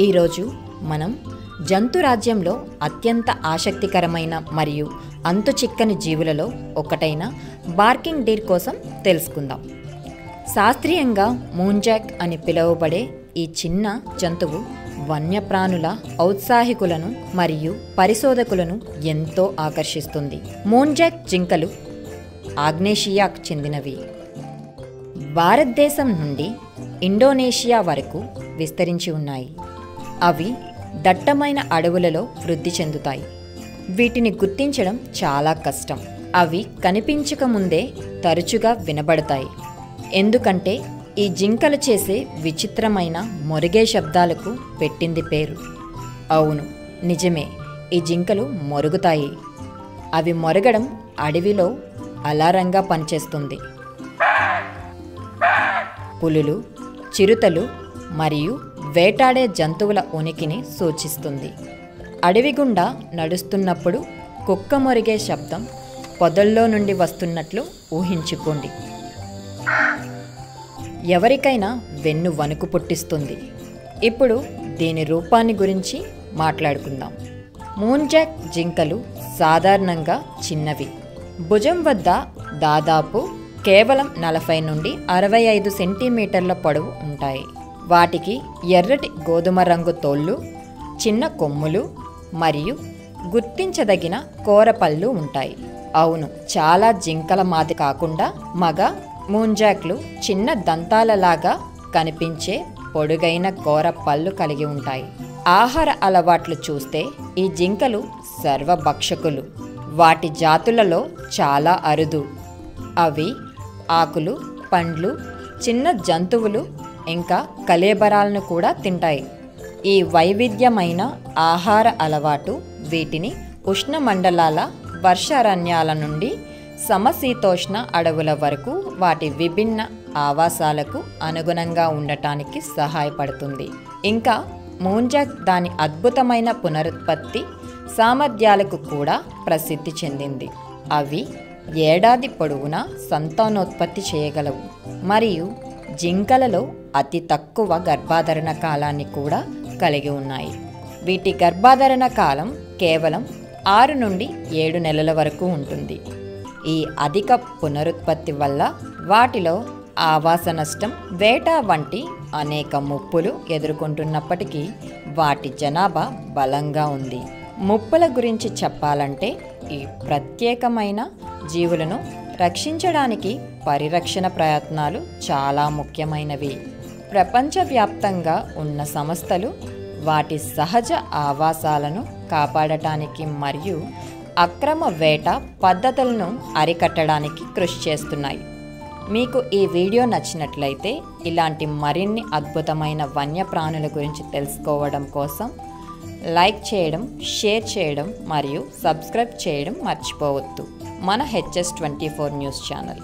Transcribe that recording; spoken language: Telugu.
ఈరోజు మనం జంతు రాజ్యంలో అత్యంత ఆసక్తికరమైన మరియు అంతు చిక్కని జీవులలో ఒకటైన బార్కింగ్ డీర్ కోసం తెలుసుకుందాం. శాస్త్రీయంగా మూన్జాక్ అని పిలువబడే ఈ చిన్న జంతువు వన్యప్రాణుల ఔత్సాహికులను మరియు పరిశోధకులను ఎంతో ఆకర్షిస్తుంది. మూన్జాక్ జింకలు ఆగ్నేషియాకు చెందినవి. భారతదేశం నుండి ఇండోనేషియా వరకు విస్తరించి ఉన్నాయి. అవి దట్టమైన అడవులలో వృద్ధి చెందుతాయి. వీటిని గుర్తించడం చాలా కష్టం. అవి కనిపించక ముందే తరచుగా వినబడతాయి. ఎందుకంటే ఈ జింకలు చేసే విచిత్రమైన మొరిగే శబ్దాలకు పెట్టింది పేరు. అవును, నిజమే, ఈ జింకలు మొరుగుతాయి. అవి మొరగడం అడవిలో అలారంగా పనిచేస్తుంది. పులులు, చిరుతలు మరియు వేటాడే జంతువుల ఉనికిని సూచిస్తుంది. అడవి గుండా నడుస్తున్నప్పుడు కుక్క మొరిగే శబ్దం పొదల్లో నుండి వస్తున్నట్లు ఊహించుకోండి. ఎవరికైనా వెన్ను వణుకు పుట్టిస్తుంది. ఇప్పుడు దీని రూపాన్ని గురించి మాట్లాడుకుందాం. మూన్జాక్ జింకలు సాధారణంగా చిన్నవి. భుజం వద్ద దాదాపు కేవలం 40 నుండి 65 సెంటీమీటర్ల పొడవు ఉంటాయి. వాటికి ఎర్రటి గోధుమ రంగు తోళ్ళు, చిన్న కొమ్ములు మరియు గుర్తించదగిన కోరపళ్ళు ఉంటాయి. అవును, చాలా జింకల మాది కాకుండా మగ మూన్జాక్లు చిన్న దంతాలలాగా కనిపించే పొడుగైన కోర పళ్ళు కలిగి ఉంటాయి. ఆహార అలవాట్లు చూస్తే ఈ జింకలు సర్వభక్షకులు. వాటి జాతులలో చాలా అరుదు. అవి ఆకులు, పండ్లు, చిన్న జంతువులు ఇంకా కళేబరాలను కూడా తింటాయి. ఈ వైవిధ్యమైన ఆహార అలవాటు వీటిని ఉష్ణమండలాల వర్షారణ్యాల నుండి సమశీతోష్ణ అడవుల వరకు వాటి విభిన్న ఆవాసాలకు అనుగుణంగా ఉండటానికి సహాయపడుతుంది. ఇంకా మూన్జాక్ దాని అద్భుతమైన పునరుత్పత్తి సామర్థ్యాలకు కూడా ప్రసిద్ధి చెందింది. అవి ఏడాది పొడవునా సంతానోత్పత్తి చేయగలవు మరియు జింకలలో అతి తక్కువ గర్భాధారణ కాలాన్ని కూడా కలిగి ఉన్నాయి. వీటి గర్భాధారణ కాలం కేవలం 6 నుండి 7 నెలల వరకు ఉంటుంది. ఈ అధిక పునరుత్పత్తి వల్ల వాటిలో ఆవాస నష్టం, వేట వంటి అనేక ముప్పులు ఎదుర్కొంటున్నప్పటికీ వాటి జనాభా బలంగా ఉంది. ముప్పుల గురించి చెప్పాలంటే ఈ ప్రత్యేకమైన జీవులను రక్షించడానికి పరిరక్షణ ప్రయత్నాలు చాలా ముఖ్యమైనవి. ప్రపంచవ్యాప్తంగా ఉన్న సంస్థలు వాటి సహజ ఆవాసాలను కాపాడటానికి మరియు అక్రమ వేట పద్ధతులను అరికట్టడానికి కృషి చేస్తున్నాయి. మీకు ఈ వీడియో నచ్చినట్లయితే ఇలాంటి మరిన్ని అద్భుతమైన వన్యప్రాణుల గురించి తెలుసుకోవడం కోసం లైక్ చేయడం, షేర్ చేయడం మరియు సబ్స్క్రైబ్ చేయడం మర్చిపోవద్దు. మన HS24 న్యూస్ ఛానల్.